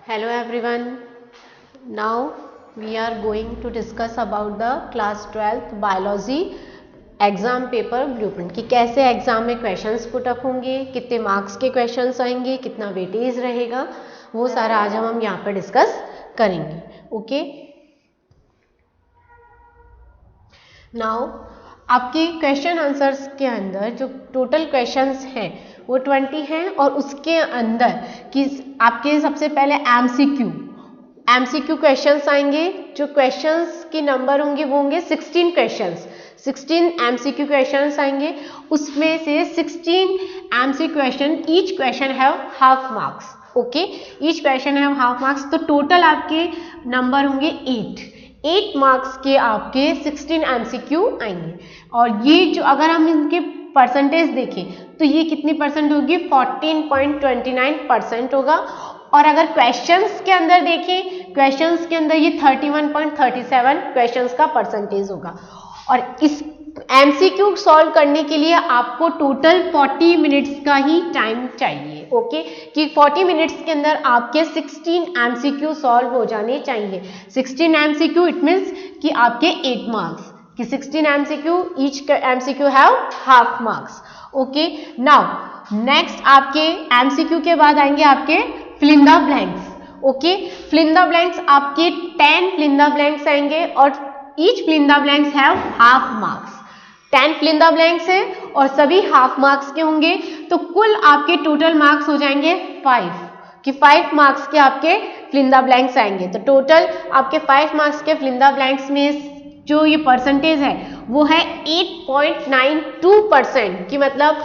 Hello everyone. Now we are going to discuss about the class 12th biology exam paper blueprint कि कैसे exam में questions put up होंगे, कितने marks के questions आएंगे, कितना वेटेज रहेगा, वो सारा आज हम यहाँ पर डिस्कस करेंगे. ओके. नाउ आपके क्वेश्चन आंसर्स के अंदर जो टोटल क्वेश्चंस हैं वो 20 हैं और उसके अंदर कि आपके सबसे पहले एमसीक्यू क्वेश्चंस आएंगे. जो क्वेश्चंस के नंबर होंगे वो होंगे 16 क्वेश्चंस. 16 एमसीक्यू क्वेश्चंस आएंगे. उसमें से 16 MCQ question, each question have half marks. Okay, each question have half marks. तो टोटल आपके नंबर होंगे 8 मार्क्स के आपके 16 एमसीक्यू आएंगे. और ये जो अगर हम इनके परसेंटेज देखें तो ये कितनी परसेंट होगी, 14.29% होगा. और अगर क्वेश्चंस के अंदर देखें, क्वेश्चंस के अंदर ये 31.37 क्वेश्चंस का परसेंटेज होगा. और इस एमसीक्यू सॉल्व करने के लिए आपको टोटल 40 मिनट्स का ही टाइम चाहिए. ओके, कि 40 मिनट्स के अंदर आपके 16 एमसीक्यू सॉल्व हो जाने चाहिए. 16 एमसीक्यू इट मीन्स कि आपके 8 मार्क्स, कि 16 MCQ, each MCQ have half marks. Okay. Now next आपके एमसीक्यू के बाद आएंगे आपके fill in the blanks. Okay, fill in the blanks आपके 10 फिल इन द ब्लैंक्स आएंगे और each fill in the blanks have half marks. 10 fill in the blanks है और सभी हाफ मार्क्स के होंगे. तो कुल आपके टोटल मार्क्स हो जाएंगे 5, कि 5 मार्क्स के आपके फिल इन द ब्लैंक्स आएंगे. तो टोटल आपके 5 मार्क्स के फिल इन द ब्लैंक्स में जो ये परसेंटेज है वो है 8.92%. कि मतलब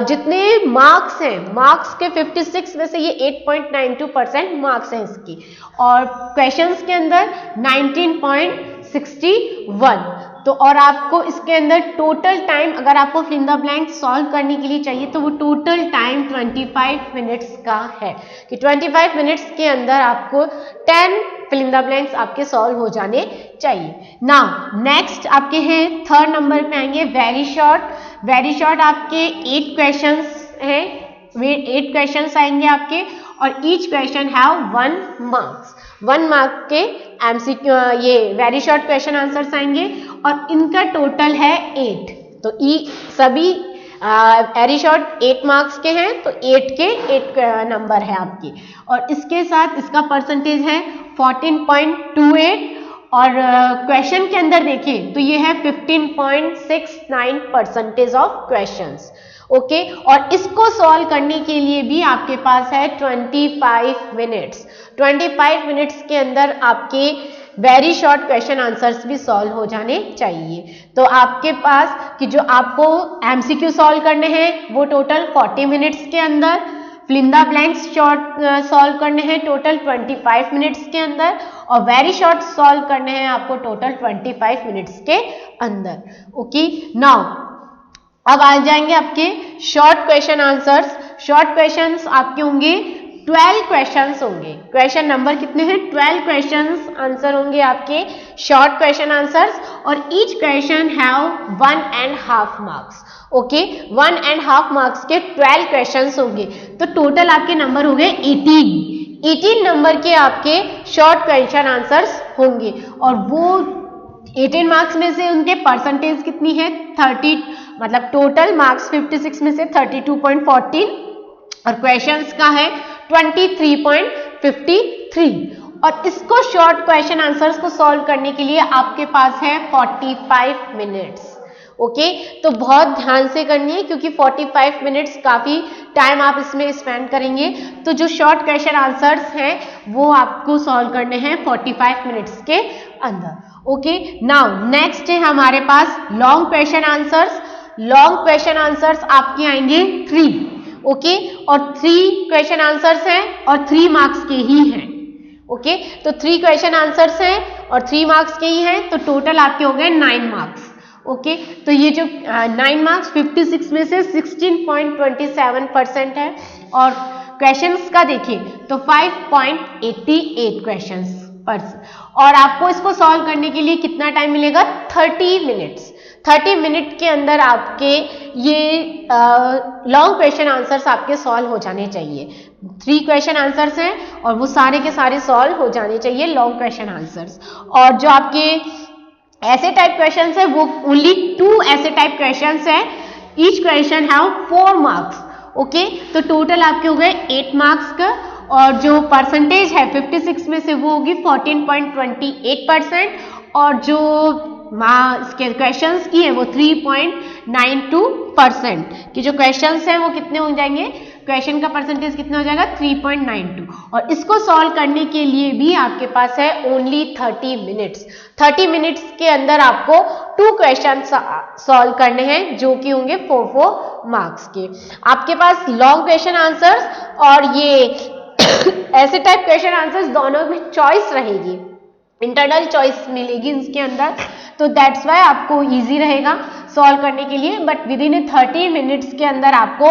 जितने मार्क्स हैं, मार्क्स के 56 में से ये 8.92% मार्क्स हैं इसकी. और क्वेश्चंस के अंदर 19.61. तो और आपको इसके अंदर टोटल टाइम, अगर आपको fill in the blank solve करने के लिए चाहिए तो वो टोटल टाइम 25 मिनट्स का है. कि 25 मिनट्स के अंदर आपको 10 फिल इन द ब्लैंक्स आपके सॉल्व हो जाने चाहिए. नाउ नेक्स्ट आपके हैं थर्ड नंबर पे आएंगे वेरी शॉर्ट. वेरी शॉर्ट आपके 8 क्वेश्चंस हैं. 8 क्वेश्चंस आएंगे आपके और each question have 1 marks. 1 mark के एमसीक्यू ये वेरी शॉर्ट क्वेश्चन आंसर्स आएंगे और इनका टोटल है 8. तो सभी वेरी शॉर्ट 8 मार्क्स के हैं तो 8 के 8 नंबर है आपकी. और इसके साथ इसका परसेंटेज है 14.28. और क्वेश्चन के अंदर देखें तो ये है 15.69% ऑफ क्वेश्चंस. ओके. और इसको सॉल्व करने के लिए भी आपके पास है 25 मिनट्स. 25 मिनट्स के अंदर आपके वेरी शॉर्ट क्वेश्चन आंसर्स भी सॉल्व हो जाने चाहिए. तो आपके पास कि जो आपको एमसीक्यू सॉल्व करने हैं वो टोटल 40 मिनट्स के अंदर, fill in the blanks short solve करने हैं टोटल 25 मिनट्स के अंदर और वेरी शॉर्ट सॉल्व करने हैं आपको टोटल 25 मिनट्स के अंदर. ओके. नाउ अब आ जाएंगे आपके short question answers. Short questions आपके होंगे 12 क्वेश्चंस होंगे. क्वेश्चन नंबर कितने हैं, 12 क्वेश्चंस आंसर होंगे आपके शॉर्ट क्वेश्चन आंसर्स. और each question have 1.5 marks. Okay, 1.5 marks के 12 क्वेश्चंस होंगे. तो टोटल आपके नंबर हो गए 18 नंबर के आपके शॉर्ट क्वेश्चन आंसर्स होंगे. और वो 18 मार्क्स में से उनके परसेंटेज कितनी है, 30, मतलब टोटल मार्क्स 56 में से 32.14 और क्वेश्चंस का है 23.53. और इसको शॉर्ट क्वेश्चन आंसर्स को सॉल्व करने के लिए आपके पास है 45 मिनट्स. ओके. तो बहुत ध्यान से करनी है क्योंकि 45 मिनट्स काफी टाइम आप इसमें स्पेंड करेंगे. तो जो शॉर्ट क्वेश्चन आंसर्स हैं वो आपको सॉल्व करने हैं 45 मिनट्स के अंदर. ओके. नाउ नेक्स्ट है हमारे पास long question answers. Long question answers आपके आएंगे 3. ओके. और 3 क्वेश्चन आंसर्स हैं और 3 मार्क्स के ही हैं. ओके. तो 3 क्वेश्चन आंसर्स हैं और 3 मार्क्स के ही हैं. तो टोटल आपके हो गए 9 मार्क्स. ओके. तो ये जो 9 मार्क्स 56 में से 16.27% है. और क्वेश्चंस का देखें तो 5.88 क्वेश्चंस पर. और आपको इसको सॉल्व करने के लिए कितना टाइम मिलेगा, 30 मिनट्स. 30 मिनट के अंदर आपके ये लॉन्ग क्वेश्चन आंसर्स आपके सॉल्व हो जाने चाहिए. 3 क्वेश्चन आंसर्स हैं और वो सारे के सारे सॉल्व हो जाने चाहिए, लॉन्ग क्वेश्चन आंसर्स। और जो आपके ऐसे टाइप क्वेश्चंस है वो ओनली 2 ऐसे टाइप क्वेश्चंस हैं, each question have 4 marks. Okay, तो टोटल आपके हो गए 8 मार्क्स का, और जो परसेंटेज है 56 में से वो होगी 14.28%, और जो इसके क्वेश्चंस की है वो 3.92% की जो क्वेश्चंस हैं वो कितने हो जाएंगे, क्वेश्चन का परसेंटेज कितना हो जाएगा 3.92। और इसको सॉल्व करने के लिए भी आपके पास है ओनली 30 मिनट्स। 30 मिनट्स के अंदर आपको 2 क्वेश्चन सॉल्व करने हैं जो कि होंगे 4 मार्क्स के। आपके पास लॉन्ग क्वेश्चन आंसर्स और ये ऐसे टाइप क्वेश्चन आंसर्स दोनों में चॉइस रहेगी, इंटरनल चॉइस मिलेगी इसके अंदर, तो दैट्स वाई आपको इजी रहेगा सॉल्व करने के लिए। बट विद इन 30 मिनट्स के अंदर आपको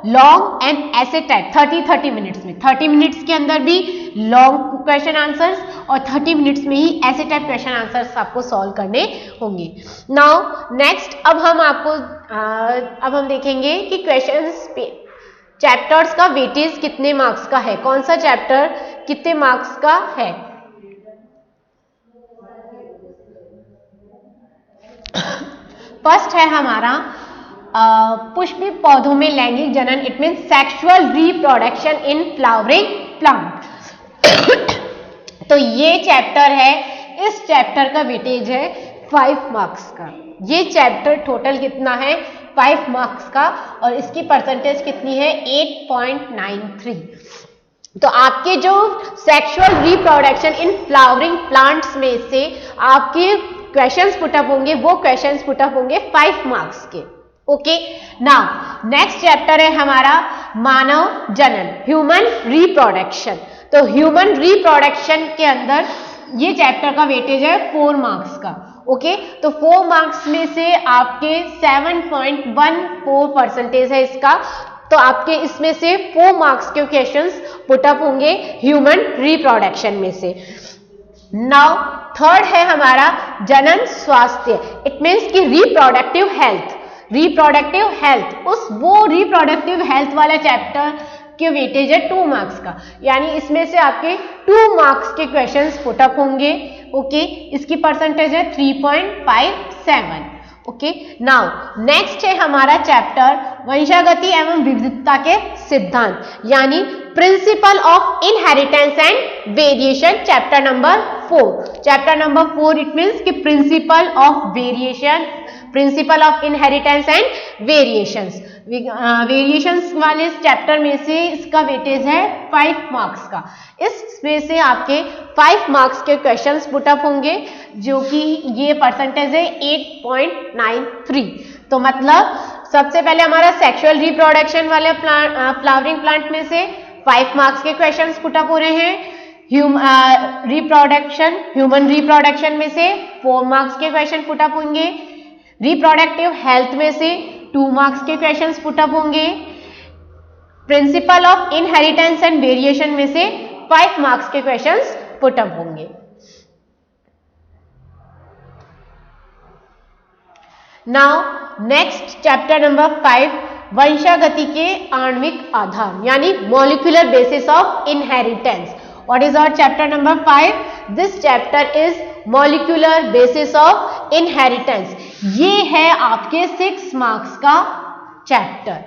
लॉन्ग एंड ऐसे टाइप 30 मिनट्स में 30 मिनट्स के अंदर भी लॉन्ग क्वेश्चन आंसर्स और 30 मिनट्स में ही ऐसे टाइप क्वेश्चन आंसर्स आपको सॉल्व करने होंगे। नाउ नेक्स्ट अब हम देखेंगे कि क्वेश्चंस चैप्टर्स का वेटेज कितने मार्क्स का है, कौन सा चैप्टर कितने मार्क्स का है। फर्स्ट है हमारा पुष्पी पौधों में लैंगिक जनन, it mean sexual reproduction in flowering plant. तो ये चैप्टर है, इस चैप्टर का वेटेज है 5 मार्क्स का। ये चैप्टर टोटल कितना है 5 मार्क्स का, और इसकी परसेंटेज कितनी है 8.93। तो आपके जो sexual reproduction in flowering plants में से आपके क्वेश्चंस पुटअप होंगे, वो क्वेश्चंस पुटअप होंगे 5 मार्क्स के। ओके, नाउ नेक्स्ट चैप्टर है हमारा मानव जनन, ह्यूमन रिप्रोडक्शन। तो ह्यूमन रिप्रोडक्शन के अंदर ये चैप्टर का वेटेज है 4 मार्क्स का। ओके, तो 4 मार्क्स में से आपके 7.14% है इसका, तो आपके इसमें से 4 मार्क्स के क्वेश्चंस पुटअप होंगे ह्यूमन रिप्रोडक्शन में से। नाउ थर्ड है हमारा जनन स्वास्थ्य, इट मीन्स कि रिप्रोडक्टिव हेल्थ। रिप्रोडक्टिव हेल्थ, वो रिप्रोडक्टिव हेल्थ वाला चैप्टर के वेटेज है 2 मार्क्स का, यानी इसमें से आपके 2 मार्क्स के क्वेश्चंस पुटअप होंगे। ओके, इसकी परसेंटेज है 3.57। ओके, नाउ नेक्स्ट है हमारा चैप्टर वंशागति एवं विविधता के सिद्धांत, यानी principle of inheritance and variation, chapter number 4। Chapter number 4 it means कि principle of variation, principle of inheritance and variations. Variations वाले चैप्टर में से इसका वेटेज है 5 मार्क्स का। इसमें से आपके 5 मार्क्स के क्वेश्चंस पुटअप होंगे, जो कि ये परसेंटेज है 8.93। तो मतलब सबसे पहले हमारा सेक्सुअल रिप्रोडक्शन वाले फ्लावरिंग प्लांट में से 5 मार्क्स के क्वेश्चंस पुटअप हो रहे हैं। ह्यूमन रिप्रोडक्शन में से 4 मार्क्स के क्वेश्चन पुटअप होंगे। रिप्रोडक्टिव हेल्थ में से 2 मार्क्स के क्वेश्चंस पुटअप होंगे। Principal of inheritance and variation में से 5 मार्क्स के क्वेश्चंस पुटअप होंगे। नाउ नेक्स्ट चैप्टर नंबर 5 वंशागति के आणविक आधार, यानी molecular basis of inheritance. What is our chapter number 5? This chapter is molecular basis of inheritance. ये है आपके 6 मार्क्स का चैप्टर।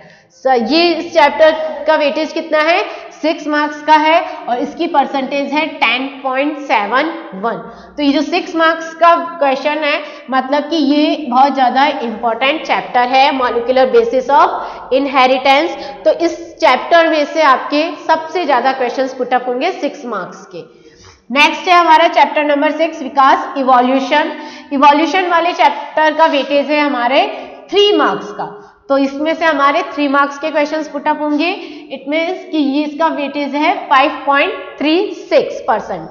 ये इस चैप्टर का वेटेज कितना है 6 मार्क्स का है, और इसकी परसेंटेज है 10.71। तो ये जो 6 मार्क्स का क्वेश्चन है, मतलब कि ये बहुत ज़्यादा इंपॉर्टेंट चैप्टर है, मॉलिक्यूलर बेसिस ऑफ इनहेरिटेंस। तो इस चैप्टर में से आपके सबसे ज़्यादा क्वेश्चंस पुटअप होंगे 6 मार्क्स के। नेक्स्ट है हमारा चैप्टर नंबर 6 विकास इवोल्यूशन। इवोल्यूशन वाले चैप्टर का वेटेज है हमारे 3 मार्क्स का, तो इसमें से हमारे 3 मार्क्स के क्वेश्चंस पुटअप होंगे। इट मीन्स कि ये इसका वेटेज है 5.36%।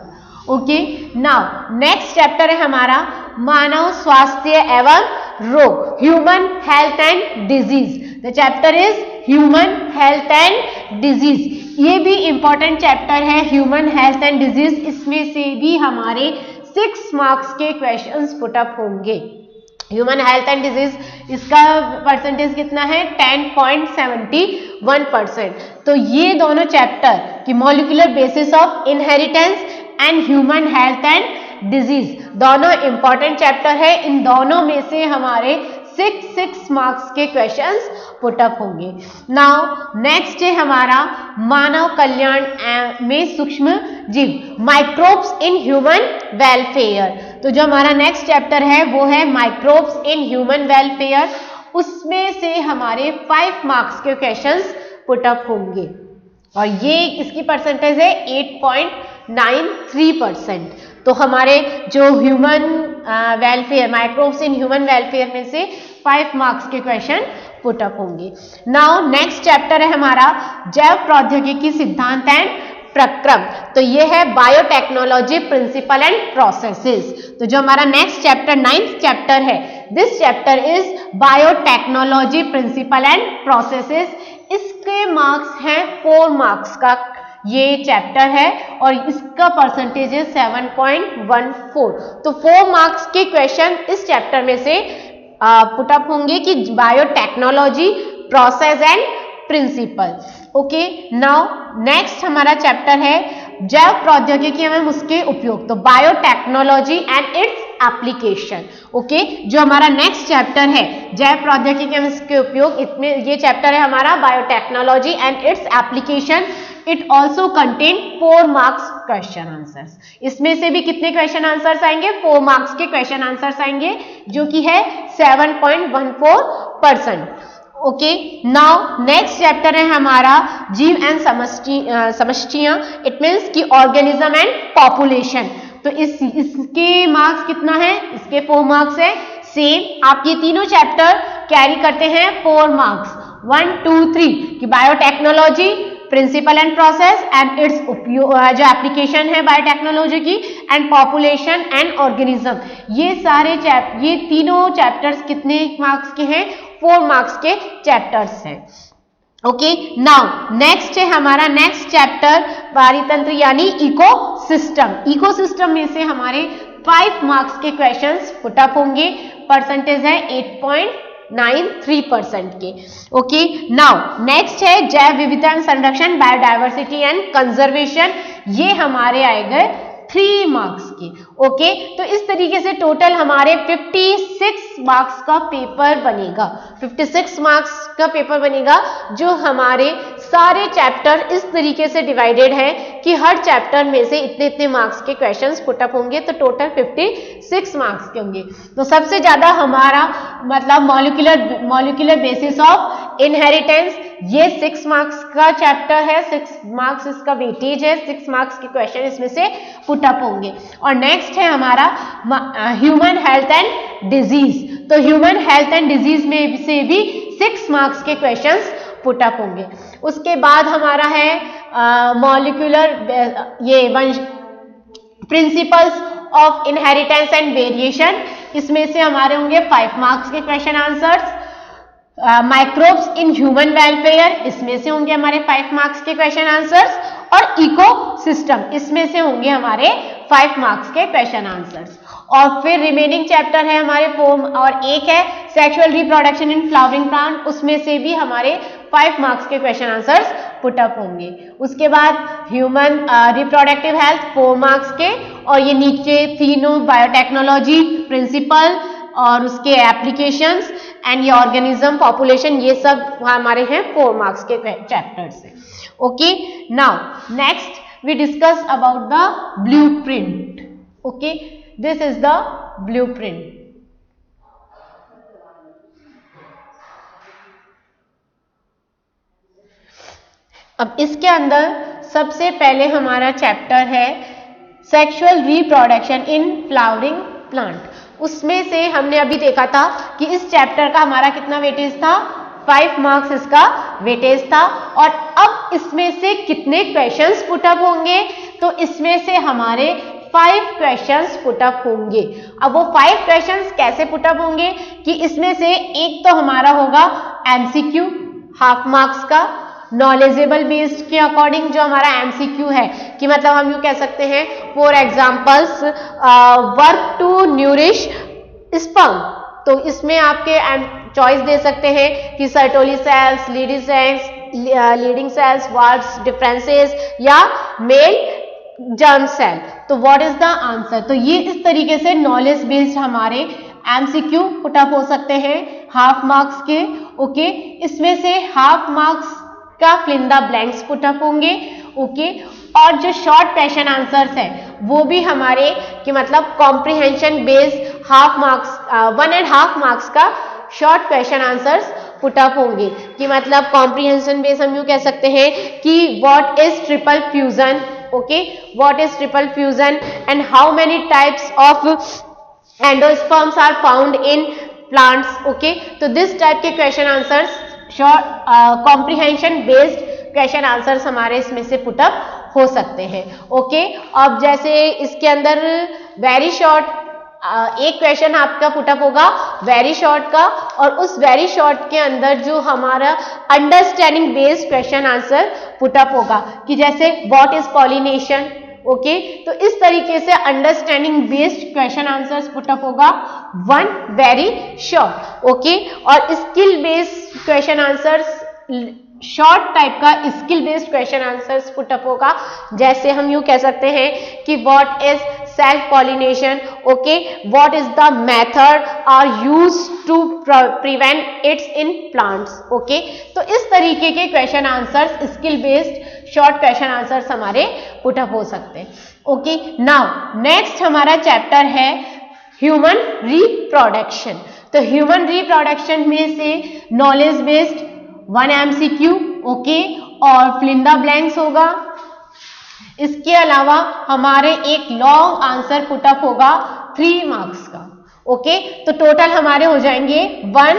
ओके, नाउ नेक्स्ट चैप्टर है हमारा मानव स्वास्थ्य एवं रोग, human health and disease. The chapter is human health and disease. ये भी इंपॉर्टेंट चैप्टर है, ह्यूमन हेल्थ एंड डिजीज। इसमें से भी हमारे 6 मार्क्स के क्वेश्चंस पुटअप होंगे। ह्यूमन हेल्थ एंड डिजीज, इसका परसेंटेज कितना है 10.71%। तो ये दोनों चैप्टर की molecular basis of inheritance and human health and disease दोनों इंपॉर्टेंट चैप्टर है। इन दोनों में से हमारे 6 मार्क्स के क्वेश्चंस पुट अप होंगे। नाउ नेक्स्ट है हमारा मानव कल्याण में सूक्ष्म जीव, माइक्रोब्स इन ह्यूमन वेलफेयर। तो जो हमारा नेक्स्ट चैप्टर है वो है माइक्रोब्स इन ह्यूमन वेलफेयर। उसमें से हमारे 5 मार्क्स के क्वेश्चंस पुट अप होंगे और ये इसकी परसेंटेज है 8.93%। तो हमारे जो human welfare, microbes in human welfare में से 5 मार्क्स के क्वेश्चन पुट अप होंगे। नाउ नेक्स्ट चैप्टर है हमारा जैव प्रौद्योगिकी सिद्धांत एंड प्रक्रम। तो ये है बायोटेक्नोलॉजी प्रिंसिपल एंड प्रोसेसेस। तो जो हमारा नेक्स्ट चैप्टर 9th चैप्टर है, this chapter is biotechnology principle and processes. इसके मार्क्स हैं 4 मार्क्स का ये चैप्टर है और इसका परसेंटेज है 7.14। तो 4 मार्क्स के क्वेश्चन इस चैप्टर में से पुट अप होंगे कि biotechnology, process and principle. Okay, now next हमारा चैप्टर है जैव प्रौद्योगिकी एवं उसके उपयोग, तो biotechnology and its application. Okay, जो हमारा नेक्स्ट चैप्टर है जैव प्रौद्योगिकी एवं इसके उपयोग, इसमें ये चैप्टर है हमारा biotechnology and its application. It also contain 4 marks question answers. इसमें से भी कितने क्वेश्चन आंसर्स आएंगे? 4 मार्क्स के क्वेश्चन आंसर्स आएंगे, जो कि है 7.14%। ओके, नाउ नेक्स्ट चैप्टर है हमारा जीव एंड समष्टियां, इट मीन्स की ऑर्गेनिज्म एंड पॉपुलेशन। तो इसके मार्क्स कितना है? इसके 4 मार्क्स है। सेम आप ये तीनों चैप्टर कैरी करते हैं 4 मार्क्स, 1, 2, 3 की biotechnology, principle and process and its उपयोग, जो एप्लीकेशन है बायोटेक्नोलॉजी की, एंड पॉपुलेशन एंड ऑर्गेनिज्म। ये सारे ये तीनों चैप्टर्स कितने मार्क्स के हैं? 4 मार्क्स के चैप्टर्स हैं। ओके, नाउ नेक्स्ट है हमारा नेक्स्ट चैप्टर पारितंत्र यानी इकोसिस्टम। इकोसिस्टम में से हमारे 5 मार्क्स के क्वेश्चंस पुट अप होंगे, परसेंटेज है 8.93% के। ओके, नाउ नेक्स्ट है जैव विविधता एवं संरक्षण, बायोडायवर्सिटी एंड कंजर्वेशन। ये हमारे आएंगे 3 मार्क्स के। ओके, तो इस तरीके से टोटल हमारे 56 मार्क्स का पेपर बनेगा। 56 मार्क्स का पेपर बनेगा, जो हमारे सारे चैप्टर इस तरीके से डिवाइडेड है कि हर चैप्टर में से इतने इतने मार्क्स के क्वेश्चंस पुट अप होंगे, तो टोटल 56 मार्क्स के होंगे। तो सबसे ज्यादा हमारा मतलब मॉलिक्यूलर बेसिस ऑफ इनहेरिटेंस, ये 6 मार्क्स का चैप्टर है, 6 मार्क्स इसका वेटेज है, 6 मार्क्स के क्वेश्चन इसमें से पुट अप होंगे। और नेक्स्ट है हमारा ह्यूमन हेल्थ एंड डिजीज। तो ह्यूमन हेल्थ एंड डिजीज में से भी 6 मार्क्स के क्वेश्चंस पुट अप होंगे। उसके बाद हमारा है molecular principles of inheritance and variation. इसमें से हमारे होंगे 5 मार्क्स के question answers. Microbes in human welfare, इसमें से होंगे हमारे 5 मार्क्स के क्वेश्चन आंसर्स। और इकोसिस्टम, इसमें से होंगे हमारे 5 मार्क्स के क्वेश्चन आंसर्स। और फिर रिमेनिंग चैप्टर है हमारे 4 और एक है sexual reproduction in flowering plant, उसमें से भी हमारे 5 मार्क्स के क्वेश्चन आंसर्स पुट अप होंगे। उसके बाद ह्यूमन रिप्रोडक्टिव हेल्थ 4 मार्क्स के, और ये नीचे तीनों बायोटेक्नोलॉजी, प्रिंसिपल और उसके एप्लीकेशंस एंड ये ऑर्गेनिज्म, पॉपुलेशन, ये सब हमारे हैं 4 मार्क्स के चैप्टर्स हैं। Okay, now next we discuss about the blueprint. Okay, this is the blueprint. अब इसके अंदर सबसे पहले हमारा चैप्टर है sexual reproduction in flowering plant. उसमें से हमने अभी देखा था कि इस चैप्टर का हमारा कितना वेटेज था? 5 मार्क्स इसका वेटेज था। और अब इसमें से कितने क्वेश्चंस पुट अप होंगे? तो इसमें से हमारे 5 क्वेश्चंस पुट अप होंगे। अब वो 5 क्वेश्चंस कैसे पुट अप होंगे कि इसमें से एक तो हमारा होगा एमसीक्यू, हाफ मार्क्स का, नॉलेजेबल बेस्ड के अकॉर्डिंग जो हमारा एमसीक्यू है, कि मतलब हम यूँ कह सकते हैं for examples work to nourish sperm, तो इसमें आपके चॉइस दे सकते हैं कि सर्टोली सेल्स, लीडिंग सेल्स, वार्ड्स डिफरेंसेस या मेल जर्म सेल। तो व्हाट इज द आंसर? तो ये इस तरीके से नॉलेज बेस्ड हमारे एमसीक्यू पुटअप हो सकते हैं हाफ मार्क्स के। ओके, इसमें से हाफ मार्क्स का fill in the blanks put up होंगे। ओके, और जो शॉर्ट क्वेश्चन आंसर्स है वो भी हमारे कि मतलब comprehension based half marks 1.5 marks का शॉर्ट क्वेश्चन आंसर्स पुटअप होंगे। कि मतलब कॉम्प्रिहेंशन बेस्ड हम यूं कह सकते हैं कि what is triple fusion, okay, what is triple fusion and how many types of endosperms are found in plants. Okay, तो दिस टाइप के question answers short comprehension based question answers हमारे इसमें से पुटअप हो सकते हैं। ओके, अब जैसे इसके अंदर वेरी शॉर्ट एक क्वेश्चन आपका पुटअप होगा वेरी शॉर्ट का, और उस वेरी शॉर्ट के अंदर जो हमारा understanding based question answer put up होगा कि जैसे व्हाट इज पॉलिनेशन। ओके, तो इस तरीके से understanding based question answers put up होगा वन वेरी शॉर्ट। ओके, और skill based question answers short type का skill based question answers put up होगा। जैसे हम यूं कह सकते हैं कि what is self pollination, okay, what is the method are used to prevent its in plants. Okay, तो इस तरीके के क्वेश्चन आंसर्स skill based short question answers हमारे पुटअप हो सकते हैं। ओके, नाउ नेक्स्ट हमारा चैप्टर है ह्यूमन रिप्रोडक्शन। तो ह्यूमन रिप्रोडक्शन में से नॉलेज बेस्ड 1 MCQ, ओके, और फिल इन द ब्लैंक्स होगा। इसके अलावा हमारे एक लॉन्ग आंसर पुटअप होगा 3 मार्क्स का। ओके, तो टोटल हमारे हो जाएंगे 1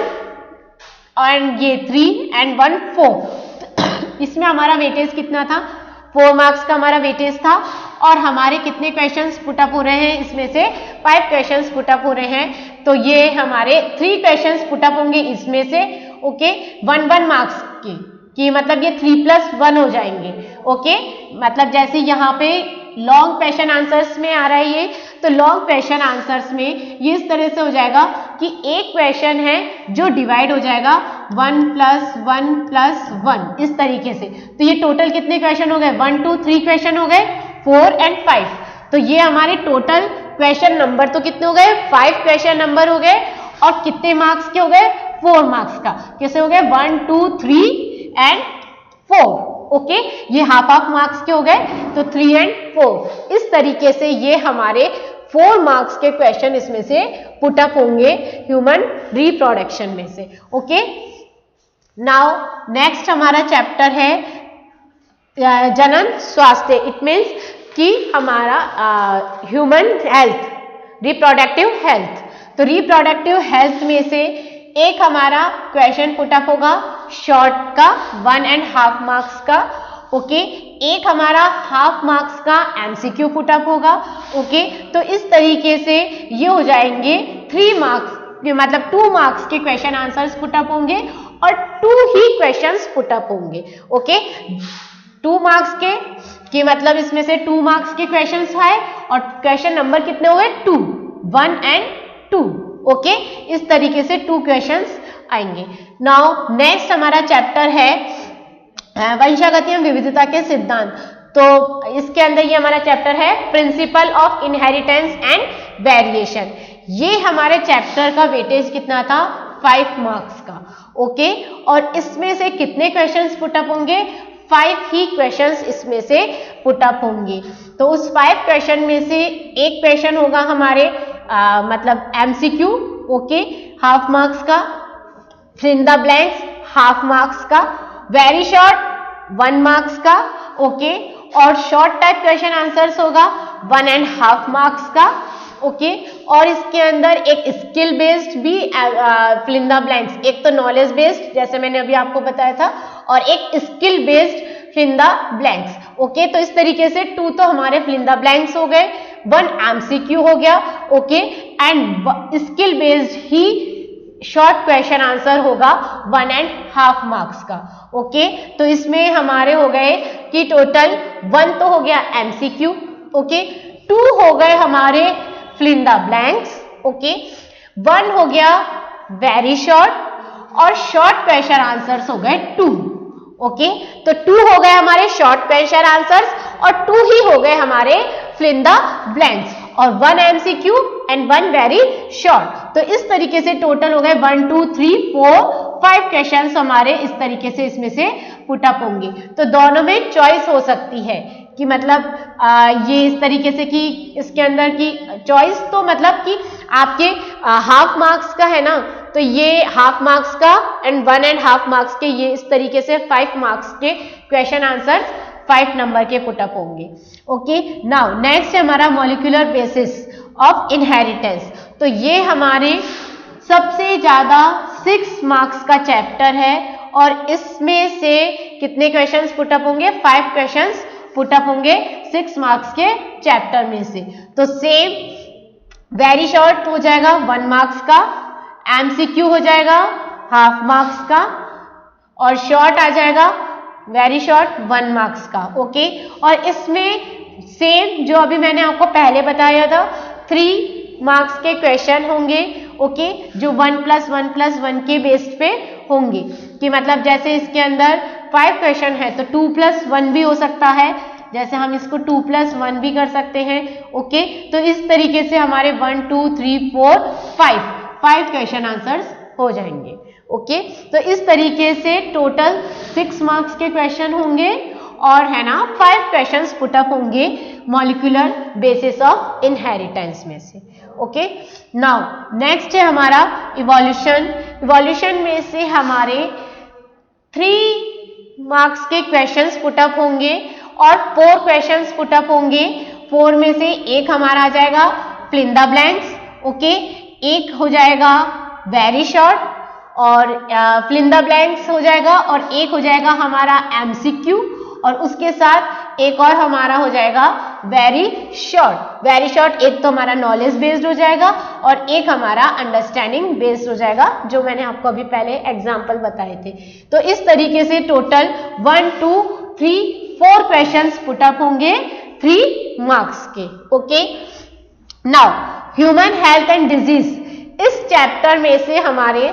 एंड ये 3 एंड 1 4। इसमें हमारा वेटेज कितना था? 4 मार्क्स का हमारा वेटेज था। और हमारे कितने क्वेश्चंस पुटअप हो रहे हैं? इसमें से 5 क्वेश्चंस पुटअप हो रहे हैं। तो ये हमारे 3 क्वेश्चंस पुटअप होंगे इसमें से। ओके, 1 मार्क्स की मतलब ये 3+1 हो जाएंगे। ओके, मतलब जैसे यहाँ पे लॉन्ग क्वेश्चन आंसर्स में आ रहा है ये, तो लॉन्ग क्वेश्चन आंसर्स में ये इस तरह से हो जाएगा कि एक क्वेश्चन है जो डिवाइड हो जाएगा 1 + 1 + 1 इस तरीके से। तो ये टोटल कितने क्वेश्चन हो गए? 1 2 3 क्वेश्चन हो गए, 4 एंड 5। तो ये हमारे टोटल क्वेश्चन नंबर तो कितने हो गए? 5 क्वेश्चन नंबर हो गए। और कितने मार्क्स के हो गए? 4 मार्क्स का। कैसे हो गए? 1 2 3 एंड 4। ओके, ये हाफ मार्क्स के हो गए, तो 3 एंड 4। इस तरीके से ये हमारे 4 मार्क्स के क्वेश्चन इसमें से पुटअप होंगे ह्यूमन रिप्रोडक्शन में से। ओके, नाउ नेक्स्ट हमारा चैप्टर है जनन स्वास्थ्य। इट मीन्स कि हमारा ह्यूमन हेल्थ, रिप्रोडक्टिव हेल्थ। तो रिप्रोडक्टिव हेल्थ में से एक हमारा क्वेश्चन पुटअप होगा शॉर्ट का 1.5 मार्क्स का। ओके, एक हमारा हाफ मार्क्स का MCQ पुटअप होगा। ओके, तो इस तरीके से ये हो जाएंगे 3 मार्क्स मतलब 2 मार्क्स के क्वेश्चन आंसर्स पुटअप होंगे और 2 ही क्वेश्चंस पुटअप होंगे। ओके, 2 मार्क्स के कि मतलब इसमें से 2 मार्क्स के क्वेश्चंस आए और क्वेश्चन नंबर कितने हुए? 2, 1 एंड 2। ओके, इस तरीके से 2 क्वेश्चंस आएंगे। नाउ नेक्स्ट हमारा चैप्टर है वंशागति एवं विविधता के सिद्धांत। तो इसके अंदर ये हमारा चैप्टर है principal of inheritance and variation. ये हमारे चैप्टर का वेटेज कितना था? 5 मार्क्स का। ओके, और इसमें से कितने क्वेश्चंस पुटअप होंगे? 5 ही क्वेश्चंस इसमें से पुटअप होंगे। तो उस 5 क्वेश्चन में से एक क्वेश्चन होगा हमारे मतलब MCQ, ओके, हाफ मार्क्स का, fill in the blanks half marks का, वेरी शॉर्ट 1 मार्क्स का। ओके, और शॉर्ट टाइप क्वेश्चन आंसर्स होगा 1.5 मार्क्स का। ओके, और इसके अंदर एक स्किल बेस्ड भी फिल इन द ब्लैंक्स, एक तो नॉलेज बेस्ड जैसे मैंने अभी आपको बताया था, और एक skill based fill in the blanks. Okay, तो इस तरीके से 2 तो हमारे फिल इन द ब्लैंक्स हो गए, 1 MCQ हो गया। Okay, and skill based he short question answer होगा 1.5 मार्क्स का। ओके, तो इसमें हमारे हो गए कि टोटल 1 तो हो गया MCQ, ओके, 2 हो गए हमारे fill in the blanks, okay, 1 हो गया वेरी शॉर्ट और शॉर्ट क्वेश्चन आंसर्स हो गए 2। ओके, तो 2 हो गए हमारे शॉर्ट क्वेश्चन आंसर्स और 2 ही हो गए हमारे फिल इन द ब्लैंक्स और 1 एमसीक्यू एंड 1 वेरी शॉर्ट। तो इस तरीके से टोटल हो गए 1 2 3 4 5 क्वेश्चंस हमारे इस तरीके से इसमें से पुट अप होंगे। तो दोनों में चॉइस हो सकती है कि मतलब ये इस तरीके से कि इसके अंदर की चॉइस तो मतलब कि आपके हाफ मार्क्स का है ना, तो ये हाफ मार्क्स का एंड 1.5 मार्क्स के ये इस तरीके से 5 मार्क्स के क्वेश्चन आंसर 5 नंबर के पुटअप होंगे। ओके, नाउ नेक्स्ट है हमारा मॉलिक्यूलर बेसिस ऑफ इनहेरिटेंस। तो ये हमारे सबसे ज्यादा 6 मार्क्स का चैप्टर है और इसमें से कितने क्वेश्चंस पुटअप होंगे? 5 क्वेश्चंस पुटअप होंगे 6 मार्क्स के चैप्टर में से। तो सेम वेरी शॉर्ट हो जाएगा 1 मार्क्स का, एमसीक्यू हो जाएगा हाफ मार्क्स का और शॉर्ट आ जाएगा वेरी शॉर्ट 1 मार्क्स का। ओके, और इसमें सेम जो अभी मैंने आपको पहले बताया था 3 मार्क्स के क्वेश्चन होंगे। ओके, जो 1+1+1 के बेस्ड पे होंगे कि मतलब जैसे इसके अंदर 5 क्वेश्चन है तो 2+1 भी हो सकता है, जैसे हम इसको 2+1 भी कर सकते हैं। ओके, तो इस तरीके से हमारे 1 2 3 4 5 क्वेश्चन आंसर्स हो जाएंगे। ओके, तो इस तरीके से टोटल 6 मार्क्स के क्वेश्चन होंगे और है ना 5 क्वेश्चंस पुटअप होंगे मॉलिक्यूलर बेसिस ऑफ इनहेरिटेंस में से। ओके, नाउ नेक्स्ट है हमारा इवोल्यूशन। इवोल्यूशन में से हमारे 3 मार्क्स के क्वेश्चंस पुटअप होंगे और 4 क्वेश्चंस पुटअप होंगे। 4 में से एक हमारा आ जाएगा fill in the blanks. Okay, एक हो जाएगा वेरी शॉर्ट और फिल इन द ब्लैंक्स हो जाएगा और एक हो जाएगा हमारा एमसीक्यू और उसके साथ एक और हमारा हो जाएगा वेरी शॉर्ट। वेरी शॉर्ट एक तो हमारा नॉलेज बेस्ड हो जाएगा और एक हमारा अंडरस्टैंडिंग बेस्ड हो जाएगा, जो मैंने आपको अभी पहले एग्जाम्पल बताए थे। तो इस तरीके से टोटल 1 2 3 4 क्वेश्चंस पुटअप होंगे 3 मार्क्स के। Okay, now human health and disease, इस चैप्टर में से हमारे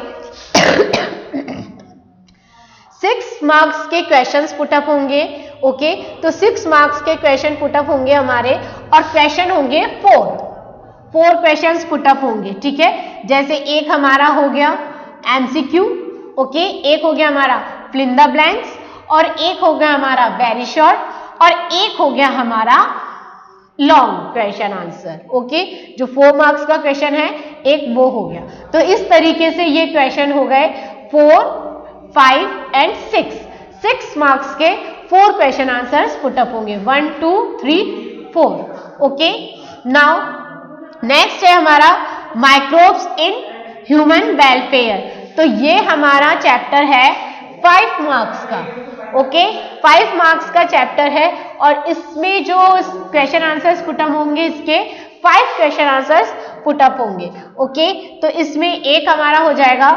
6 मार्क्स के क्वेश्चंस पुटअप होंगे। ओके, तो 6 मार्क्स के क्वेश्चन पुटअप होंगे हमारे और क्वेश्चन होंगे 4 क्वेश्चंस पुटअप होंगे। ठीक है, जैसे एक हमारा हो गया एमसीक्यू, ओके, एक हो गया हमारा फिल इन द ब्लैंक्स और एक हो गया हमारा वेरी शॉर्ट और एक हो गया हमारा लॉन्ग क्वेश्चन आंसर। ओके, जो 4 मार्क्स का क्वेश्चन है एक वो हो गया। तो इस तरीके से ये क्वेश्चन हो गए 4 5 एंड 6 मार्क्स के 4 क्वेश्चन आंसर्स पुटअप होंगे 1 2 3 4। ओके, नाउ नेक्स्ट है हमारा माइक्रोब्स इन ह्यूमन वेलफेयर। तो ये हमारा चैप्टर है 5 मार्क्स का। ओके, 5 मार्क्स का चैप्टर है और इसमें जो क्वेश्चन आंसर्स पुटअप होंगे इसके 5 क्वेश्चन आंसर्स पुटअप होंगे। ओके, तो इसमें एक हमारा हो जाएगा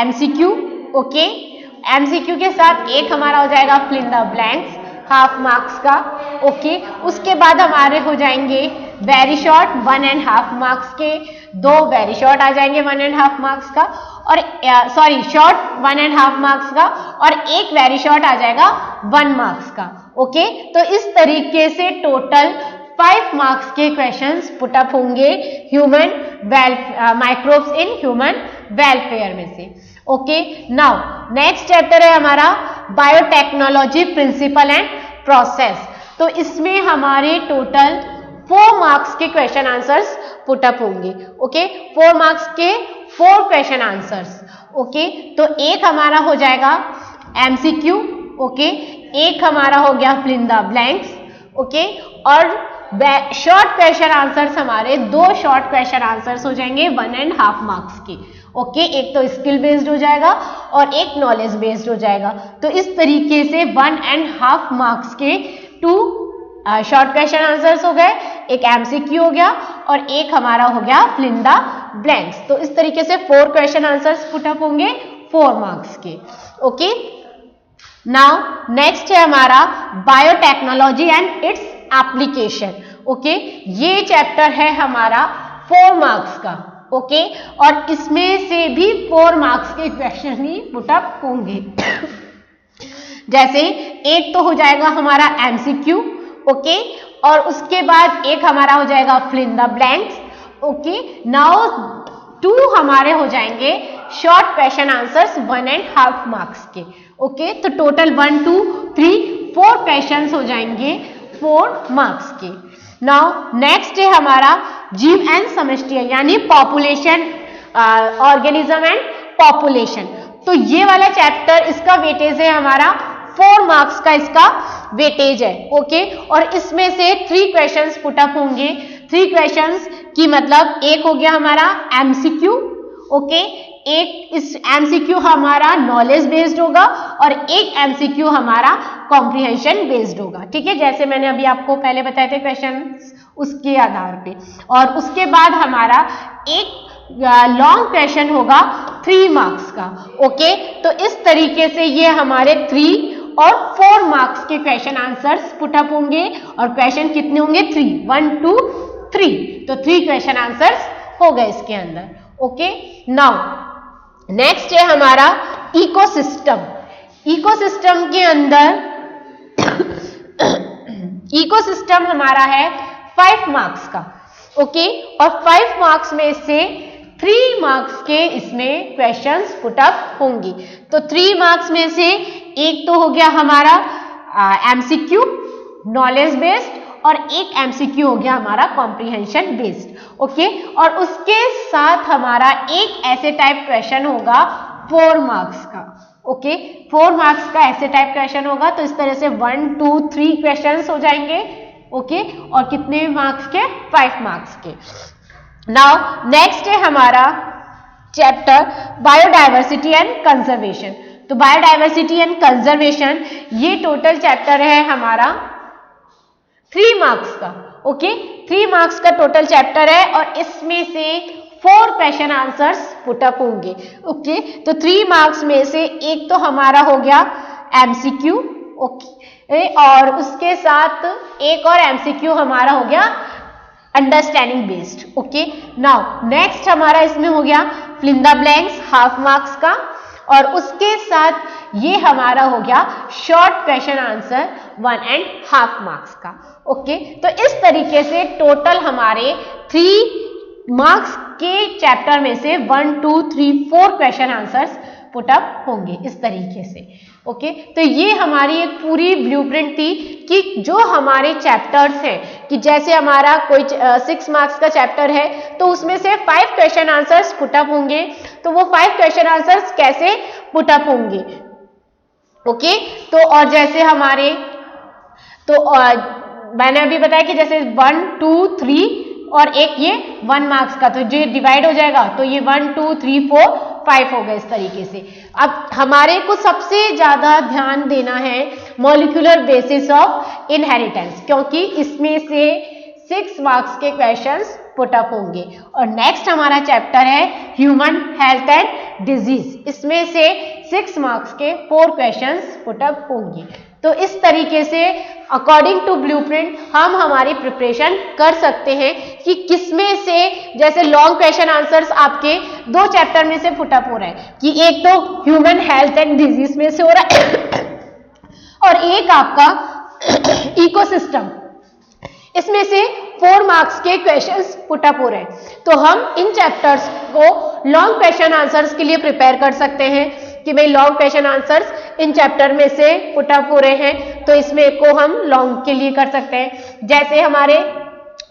एमसीक्यू। ओके, एमसीक्यू के साथ एक हमारा हो जाएगा fill in the blanks half marks का। ओके, उसके बाद हमारे हो जाएंगे वेरी शॉर्ट 1.5 मार्क्स के, 2 वेरी शॉर्ट आ जाएंगे 1.5 मार्क्स का और सॉरी शॉर्ट 1.5 मार्क्स का और एक वेरी शॉर्ट आ जाएगा 1 मार्क्स का। ओके, तो इस तरीके से टोटल 5 मार्क्स के क्वेश्चंस पुटअप होंगे human microbes in human welfare में से। ओके, नाउ नेक्स्ट चैप्टर है हमारा बायोटेक्नोलॉजी प्रिंसिपल एंड प्रोसेस। तो इसमें हमारे टोटल 4 मार्क्स के क्वेश्चन आंसर्स पुटअप होंगे। ओके, 4 मार्क्स के 4 क्वेश्चन आंसर्स। ओके, तो एक हमारा हो जाएगा एमसीक्यू। ओके, एक हमारा हो गया fill in the blanks. Okay, और शॉर्ट क्वेश्चन आंसर्स हमारे 2 शॉर्ट क्वेश्चन आंसर्स हो जाएंगे 1.5 मार्क्स के। ओके, एक तो स्किल बेस्ड हो जाएगा और एक नॉलेज बेस्ड हो जाएगा। तो इस तरीके से 1.5 मार्क्स के 2 शॉर्ट क्वेश्चन आंसर्स हो गए, एक एमसीक्यू हो गया और एक हमारा हो गया फिल इन द ब्लैंक्स। तो इस तरीके से 4 क्वेश्चन आंसर्स पुटअप होंगे 4 मार्क्स के। ओके, नाउ नेक्स्ट है हमारा biotechnology and its application. Okay, ये चैप्टर है हमारा 4 मार्क्स का। ओके, और इसमें से भी 4 मार्क्स के क्वेश्चन ही पुटअप होंगे। जैसे एक तो हो जाएगा हमारा एमसीक्यू, ओके, और उसके बाद एक हमारा हो जाएगा fill in the blanks, okay. Now 2 हमारे हो जाएंगे शॉर्ट क्वेश्चन आंसर्स 1.5 मार्क्स के, ओके। तो टोटल 1 2 3 4 क्वेश्चन हो जाएंगे 4 मार्क्स के। नाउ नेक्स्ट है हमारा जीव एंड समष्टि यानी पॉपुलेशन, ऑर्गेनिज्म एंड पॉपुलेशन। तो ये वाला चैप्टर इसका वेटेज है हमारा 4 मार्क्स का, इसका वेटेज है, ओके। और इसमें से 3 क्वेश्चंस पुटअप होंगे। 3 क्वेश्चंस की मतलब एक हो गया हमारा एमसीक्यू, ओके, एक इस एमसीक्यू हमारा नॉलेज बेस्ड होगा और एक एमसीक्यू हमारा कॉम्प्रिहेंशन बेस्ड होगा, ठीक है, जैसे मैंने अभी आपको पहले बताए थे क्वेश्चंस उसके आधार पे। और उसके बाद हमारा एक लॉन्ग क्वेश्चन होगा 3 मार्क्स का, ओके। तो इस तरीके से ये हमारे 3 और 4 मार्क्स के क्वेश्चन आंसर्स पुटअप होंगे। और क्वेश्चन कितने होंगे? 3, 1 2 3। तो 3 क्वेश्चन आंसर्स हो गए इसके अंदर, ओके। नाउ नेक्स्ट है हमारा इकोसिस्टम। इकोसिस्टम के अंदर इकोसिस्टम हमारा है 5 मार्क्स का, ओके। और 5 मार्क्स में से 3 मार्क्स के इसमें क्वेश्चंस पुटअप होंगी। तो 3 मार्क्स में से एक तो हो गया हमारा एमसीक्यू नॉलेज बेस्ड और एक एमसीक्यू हो गया हमारा कॉम्प्रिहेंशन बेस्ड, ओके। और उसके साथ हमारा एक ऐसे टाइप क्वेश्चन होगा 4 मार्क्स का, ओके। 4 मार्क्स का ऐसे टाइप क्वेश्चन होगा। तो इस तरह से 1 2 3 क्वेश्चंस हो जाएंगे, ओके। और कितने मार्क्स के? 5 मार्क्स के। नाउ नेक्स्ट है हमारा चैप्टर बायोडायवर्सिटी एंड कंजर्वेशन। तो बायोडायवर्सिटी एंड कंजर्वेशन ये टोटल चैप्टर है हमारा 3 मार्क्स का, ओके। 3 मार्क्स का टोटल चैप्टर है और इसमें से 4 क्वेश्चन आंसर्स पुटअप होंगे, ओके। तो 3 मार्क्स में से एक तो हमारा हो गया एमसीक्यू, ओके, और उसके साथ एक और एमसीक्यू हमारा हो गया understanding based, okay. Now next हमारा इसमें हो गया fill in the blanks half marks का, और उसके साथ ये हमारा हो गया शॉर्ट क्वेश्चन आंसर 1.5 मार्क्स का, ओके। तो इस तरीके से टोटल हमारे 3 मार्क्स के चैप्टर में से 1 2 3 4 क्वेश्चन आंसर्स पुटअप होंगे इस तरीके से, ओके। तो ये हमारी एक पूरी ब्लूप्रिंट थी कि जो हमारे चैप्टर्स हैं, कि जैसे हमारा कोई 6 मार्क्स का चैप्टर है तो उसमें से 5 क्वेश्चन आंसर्स पुटअप होंगे। तो वो 5 क्वेश्चन आंसर्स कैसे पुटअप होंगे, ओके। तो और जैसे हमारे मैंने अभी बताया कि जैसे 1 2 3 और एक ये 1 मार्क्स का, तो जो डिवाइड हो जाएगा तो ये 1 2 3 4 5 हो गए इस तरीके से। अब हमारे को सबसे ज्यादा ध्यान देना है मॉलिक्यूलर बेसिस ऑफ इनहेरिटेंस, क्योंकि इसमें से 6 मार्क्स के क्वेश्चंस पुटअप होंगे। और नेक्स्ट हमारा चैप्टर है ह्यूमन हेल्थ एंड डिजीज, इसमें से 6 मार्क्स के 4 क्वेश्चंस पुटअप होंगे। तो इस तरीके से अकॉर्डिंग टू ब्लूप्रिंट हम हमारी प्रिपरेशन कर सकते हैं कि किसमें से, जैसे लॉन्ग क्वेश्चन आंसर्स आपके 2 चैप्टर में से पुटअप हो रहे हैं, कि एक तो ह्यूमन हेल्थ एंड डिजीज में से हो रहा है और एक आपका इकोसिस्टम, इसमें से 4 मार्क्स के क्वेश्चंस पुटअप हो रहे हैं। तो हम इन चैप्टर्स को लॉन्ग क्वेश्चन आंसर्स के लिए प्रिपेयर कर सकते हैं कि भाई long question answers in chapter में से पुटअप हो रहे हैं, तो इसमें को हम लॉन्ग के लिए कर सकते हैं। जैसे हमारे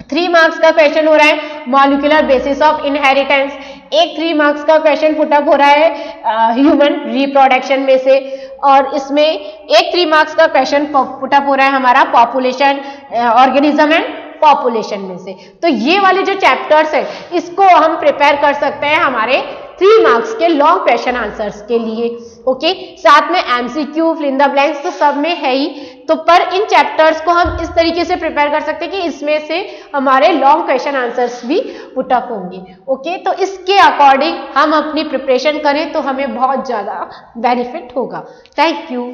3 मार्क्स का क्वेश्चन हो रहा है मॉलिक्यूलर बेसिस ऑफ इनहेरिटेंस, एक 3 मार्क्स का क्वेश्चन पुटअप हो रहा है ह्यूमन रिप्रोडक्शन में से, और इसमें एक 3 मार्क्स का क्वेश्चन पुटअप हो रहा है हमारा पॉपुलेशन, ऑर्गेनिज्म एंड पॉपुलेशन में से। तो ये वाले जो चैप्टर्स है इसको हम प्रिपेयर कर सकते हैं हमारे 3 मार्क्स के लॉन्ग क्वेश्चन आंसर्स के लिए, ओके। साथ में MCQ fill in the blanks तो सब में है ही, तो पर इन चैप्टर्स को हम इस तरीके से प्रिपेयर कर सकते हैं कि इसमें से हमारे लॉन्ग क्वेश्चन आंसर्स भी पुटअप होंगे, ओके। तो इसके अकॉर्डिंग हम अपनी प्रिपरेशन करें तो हमें बहुत ज्यादा बेनिफिट होगा। Thank you.